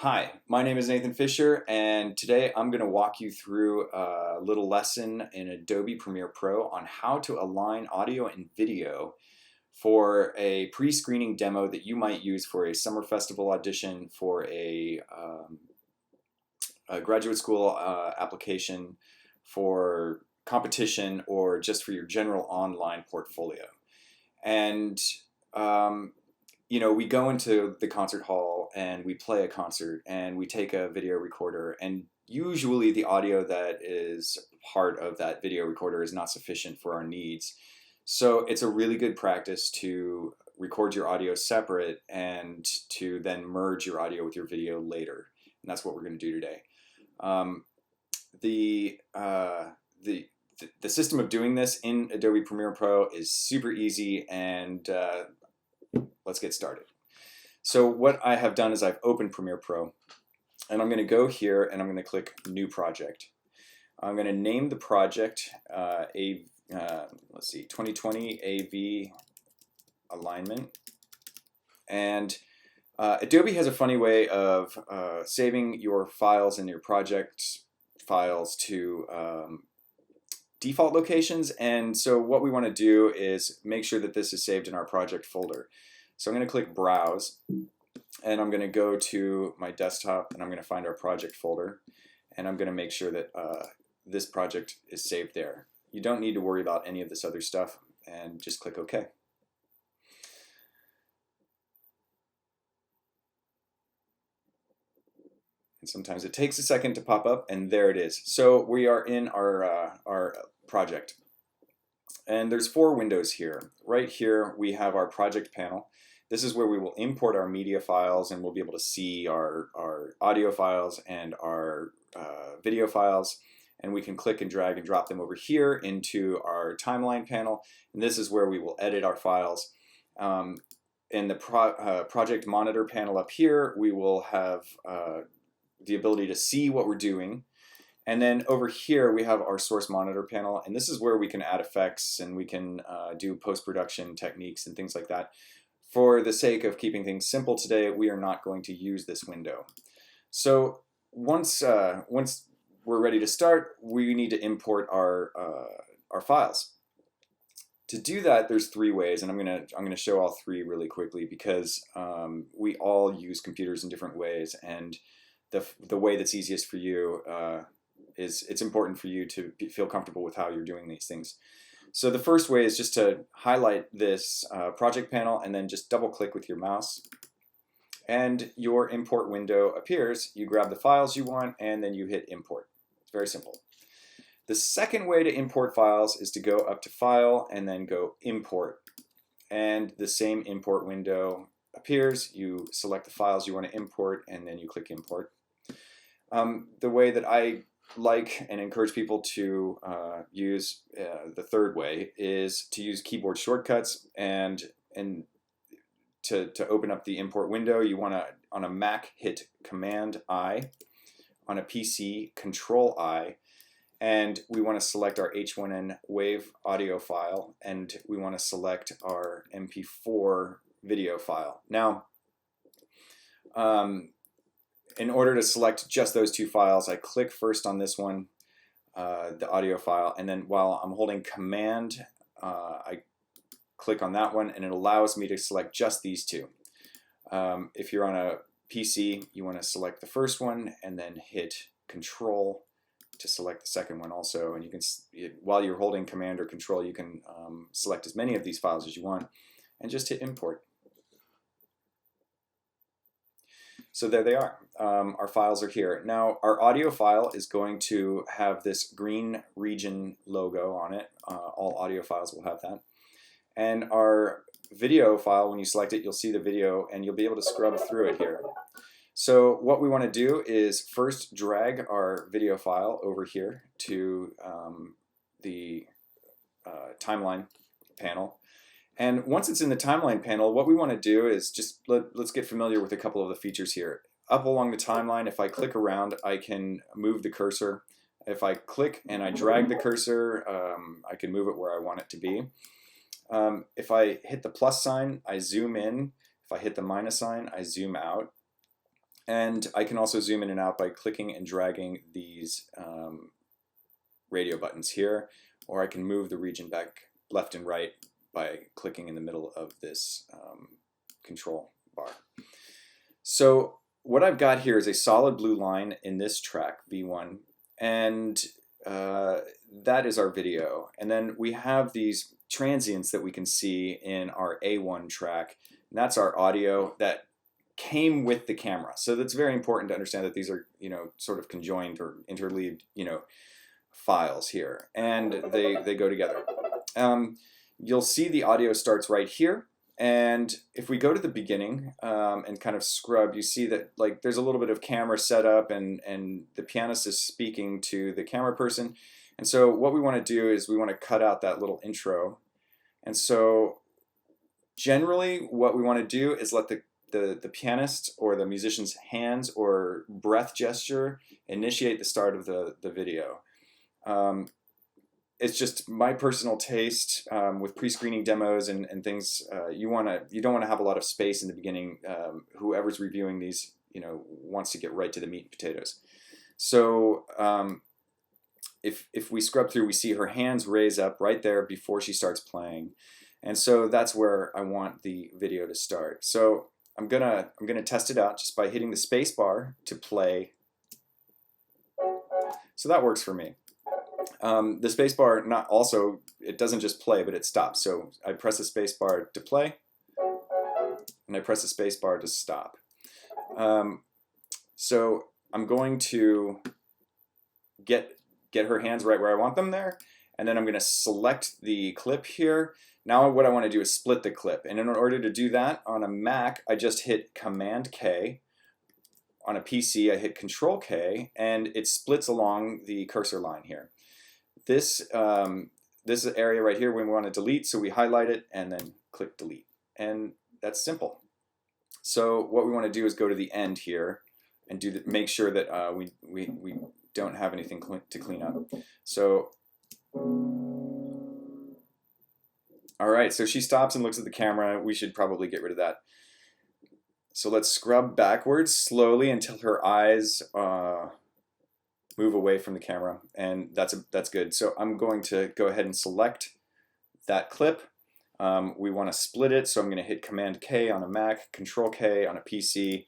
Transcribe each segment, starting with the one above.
Hi, my name is Nathan Fischer, and today I'm going to walk you through a little lesson in Adobe Premiere Pro on how to align audio and video for a pre-screening demo that you might use for a summer festival audition, for a graduate school application, for competition, or just for your general online portfolio. And we go into the concert hall and we play a concert and we take a video recorder, and usually the audio that is part of that video recorder is not sufficient for our needs. So it's a really good practice to record your audio separate and to then merge your audio with your video later. And that's what we're going to do today. The system of doing this in Adobe Premiere Pro is super easy, and let's get started. So what I have done is I've opened Premiere Pro, and I'm going to go here and I'm going to click New Project. I'm going to name the project let's see, 2020 AV Alignment. And Adobe has a funny way of saving your files and your project files to default locations, and so what we want to do is make sure that this is saved in our project folder. So I'm going to click Browse, and I'm going to go to my desktop, and I'm going to find our project folder, and I'm going to make sure that this project is saved there. You don't need to worry about any of this other stuff, and just click OK. And sometimes it takes a second to pop up, and there it is. So we are in our project. And there's four windows here. Right here we have our project panel. This is where we will import our media files, and we'll be able to see our audio files and our video files. And we can click and drag and drop them over here into our timeline panel. And this is where we will edit our files. In the project monitor panel up here, we will have the ability to see what we're doing. And then over here we have our source monitor panel, and this is where we can add effects and we can do post-production techniques and things like that. For the sake of keeping things simple today, we are not going to use this window. So once we're ready to start, we need to import our files. To do that, there's three ways, and I'm gonna show all three really quickly because we all use computers in different ways, and the way that's easiest for you it's important for you to feel comfortable with how you're doing these things. So the first way is just to highlight this project panel and then just double click with your mouse, and your import window appears. You grab the files you want and then you hit import. It's very simple. The second way to import files is to go up to File and then go Import, and the same import window appears. You select the files you want to import and then you click Import. The way that I like and encourage people to use the third way is to use keyboard shortcuts, and to open up the import window, you want to, on a Mac, hit Command-I, on a PC, Control-I, and we want to select our H1N WAV audio file, and we want to select our MP4 video file. Now, in order to select just those two files, I click first on this one, the audio file, and then while I'm holding Command, I click on that one, and it allows me to select just these two. If you're on a PC, you want to select the first one and then hit Control to select the second one also. And you can, while you're holding Command or Control, you can select as many of these files as you want and just hit Import. So there they are. Our files are here. Now our audio file is going to have this green region logo on it. All audio files will have that. And our video file, when you select it, you'll see the video and you'll be able to scrub through it here. So what we want to do is first drag our video file over here to the timeline panel. And once it's in the timeline panel, what we want to do is just let's get familiar with a couple of the features here. Up along the timeline, if I click around, I can move the cursor. If I click and I drag the cursor, I can move it where I want it to be. If I hit the plus sign, I zoom in. If I hit the minus sign, I zoom out. And I can also zoom in and out by clicking and dragging these radio buttons here, or I can move the region back left and right by clicking in the middle of this control bar. So what I've got here is a solid blue line in this track, V1, and that is our video. And then we have these transients that we can see in our A1 track, and that's our audio that came with the camera. So that's very important to understand that these are, sort of conjoined or interleaved, files here, and they go together. You'll see the audio starts right here, and if we go to the beginning and kind of scrub, you see that like there's a little bit of camera setup, and the pianist is speaking to the camera person. And so what we want to do is we want to cut out that little intro. And so generally what we want to do is let the pianist or the musician's hands or breath gesture initiate the start of the video. It's just my personal taste with pre-screening demos and things. You don't want to have a lot of space in the beginning. Whoever's reviewing these, wants to get right to the meat and potatoes. So if we scrub through, we see her hands raise up right there before she starts playing, and so that's where I want the video to start. So I'm gonna test it out just by hitting the space bar to play. So that works for me. The space bar it doesn't just play, but it stops. So I press the space bar to play, and I press the space bar to stop. So I'm going to get her hands right where I want them there, and then I'm going to select the clip here. Now what I want to do is split the clip, and in order to do that on a Mac, I just hit Command K. On a PC, I hit Control K, and it splits along the cursor line here. This area right here we want to delete, so we highlight it and then click delete, and that's simple. So what we want to do is go to the end here and make sure that we don't have anything to clean up. So all right, so she stops and looks at the camera. We should probably get rid of that. So let's scrub backwards slowly until her eyes move away from the camera, and that's good. So I'm going to go ahead and select that clip. We want to split it, so I'm going to hit Command K on a Mac, Control K on a PC,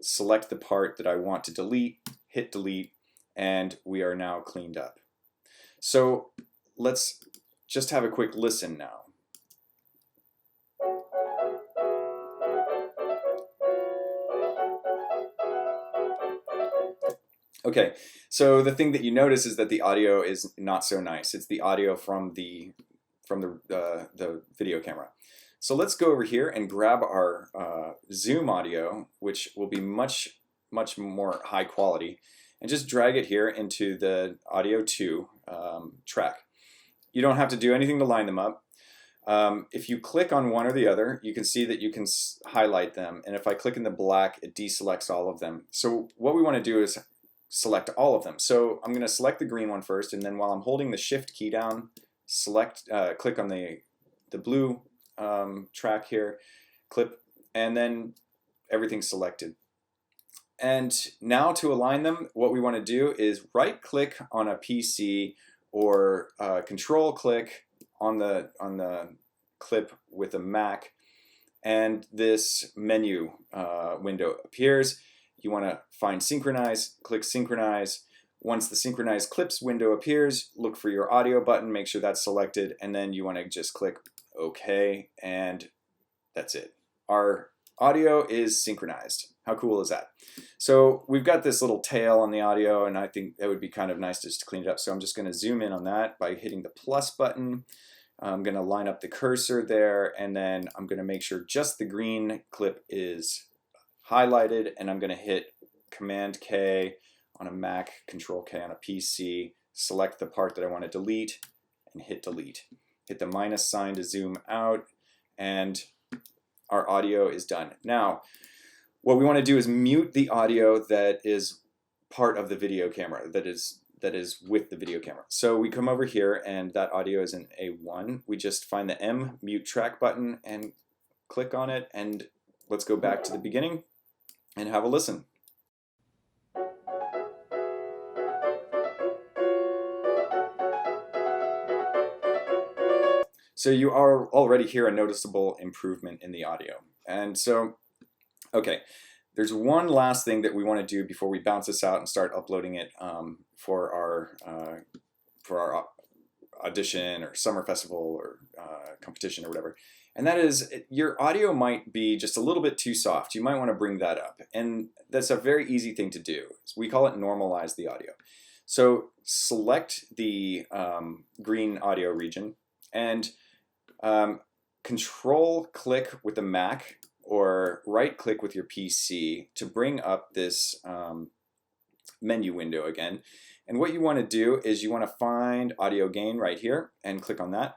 select the part that I want to delete, hit delete, and we are now cleaned up. So let's just have a quick listen now. Okay, so the thing that you notice is that the audio is not so nice. It's the audio from the video camera. So let's go over here and grab our Zoom audio, which will be much more high quality, and just drag it here into the Audio 2 track. You don't have to do anything to line them up. If you click on one or the other, you can see that you can highlight them, and if I click in the black, it deselects all of them. So what we want to do is select all of them. So I'm going to select the green one first, and then while I'm holding the Shift key down, click on the blue track here, clip, and then everything's selected. And now to align them, what we want to do is right click on a PC or control click on the clip with a Mac, and this menu window appears. You want to find synchronize, click synchronize. Once the synchronize clips window appears, look for your audio button, make sure that's selected, and then you want to just click OK, and that's it. Our audio is synchronized. How cool is that? So we've got this little tail on the audio, and I think that would be kind of nice just to clean it up. So I'm just going to zoom in on that by hitting the plus button. I'm going to line up the cursor there, and then I'm going to make sure just the green clip is highlighted, and I'm going to hit Command K on a Mac, Control K on a PC, select the part that I want to delete, and hit delete. Hit the minus sign to zoom out, and our audio is done. Now, what we want to do is mute the audio that is part of the video camera, that is with the video camera. So we come over here, and that audio is in A1. We just find the M mute track button and click on it, and let's go back to the beginning and have a listen. So you are already hear a noticeable improvement in the audio. And so, okay, there's one last thing that we want to do before we bounce this out and start uploading it for our audition or summer festival or competition or whatever. And that is, your audio might be just a little bit too soft. You might want to bring that up. And that's a very easy thing to do. We call it normalize the audio. So select the green audio region and control click with the Mac or right click with your PC to bring up this menu window again. And what you want to do is you want to find audio gain right here and click on that.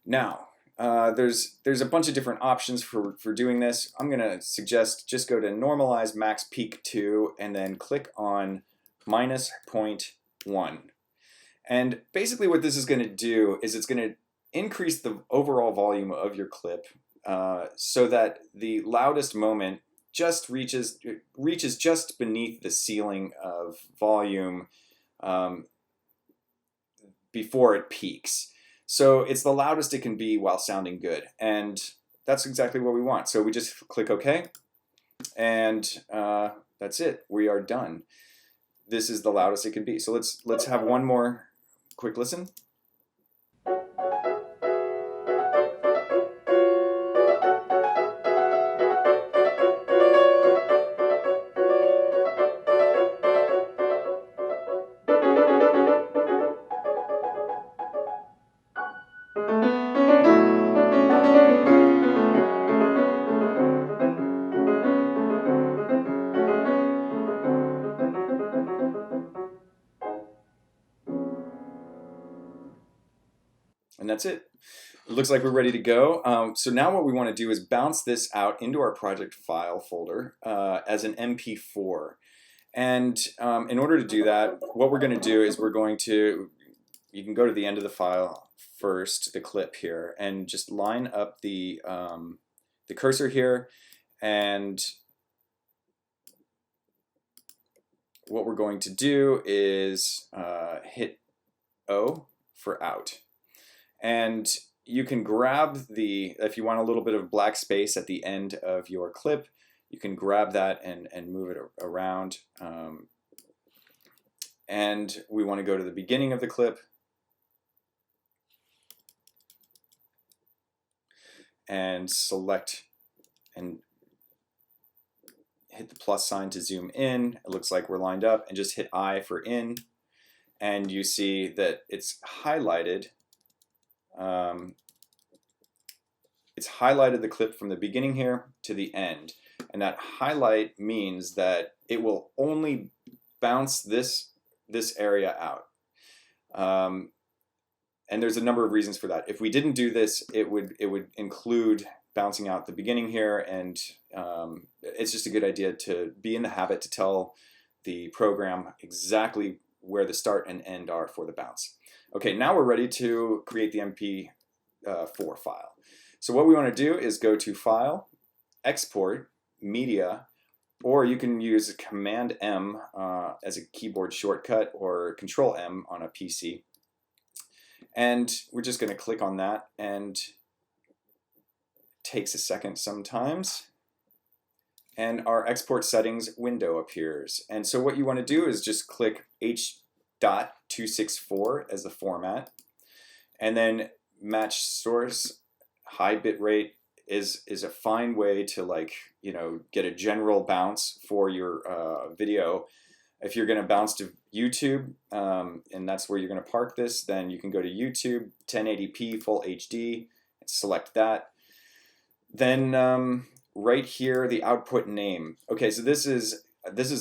Now, there's a bunch of different options for doing this. I'm going to suggest just go to Normalize Max Peak 2 and then click on -0.1. And basically what this is going to do is it's going to increase the overall volume of your clip so that the loudest moment just reaches just beneath the ceiling of volume before it peaks. So it's the loudest it can be while sounding good, and that's exactly what we want. So we just click OK, and that's it. We are done. This is the loudest it can be. So let's have one more quick listen. And that's it. It looks like we're ready to go. So now what we want to do is bounce this out into our project file folder as an MP4. And in order to do that, what we're going to do is you can go to the end of the file first, the clip here, and just line up the cursor here. And what we're going to do is hit O for out. And you can grab if you want a little bit of black space at the end of your clip, you can grab that and move it around. And we want to go to the beginning of the clip. And select and hit the plus sign to zoom in. It looks like we're lined up, and just hit I for in. And you see that it's highlighted. It's highlighted the clip from the beginning here to the end, and that highlight means that it will only bounce this area out. And there's a number of reasons for that. If we didn't do this, it would include bouncing out the beginning here, and it's just a good idea to be in the habit to tell the program exactly where the start and end are for the bounce. Okay, now we're ready to create the MP4 file. So what we want to do is go to File, Export, Media, or you can use Command M as a keyboard shortcut, or Control M on a PC. And we're just going to click on that, and it takes a second sometimes. And our export settings window appears. And so what you want to do is just click H.264 as the format, and then match source. High bit rate is a fine way to get a general bounce for your video. If you're going to bounce to YouTube, and that's where you're going to park this, then you can go to YouTube, 1080p, full HD, and select that. Then right here, the output name. Okay, so this is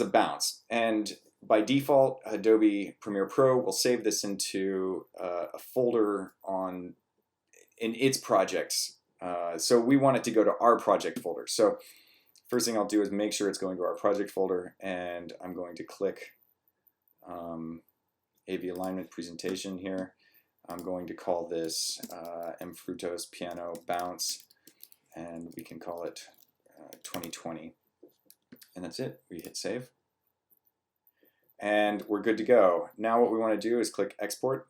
a bounce, and by default, Adobe Premiere Pro will save this into a folder in its projects. So we want it to go to our project folder. So first thing I'll do is make sure it's going to our project folder, and I'm going to click AV alignment presentation here. I'm going to call this M. Frutos Piano Bounce, and we can call it 2020. And that's it. We hit save. And we're good to go. Now what we want to do is click Export.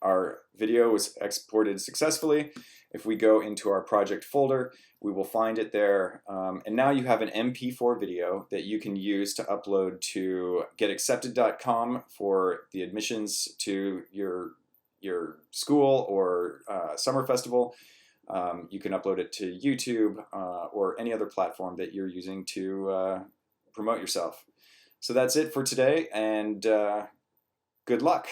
our video was exported successfully. If we go into our project folder, we will find it there. And now you have an MP4 video that you can use to upload to getaccepted.com for the admissions to your school or summer festival. You can upload it to YouTube or any other platform that you're using to promote yourself. So that's it for today, and good luck.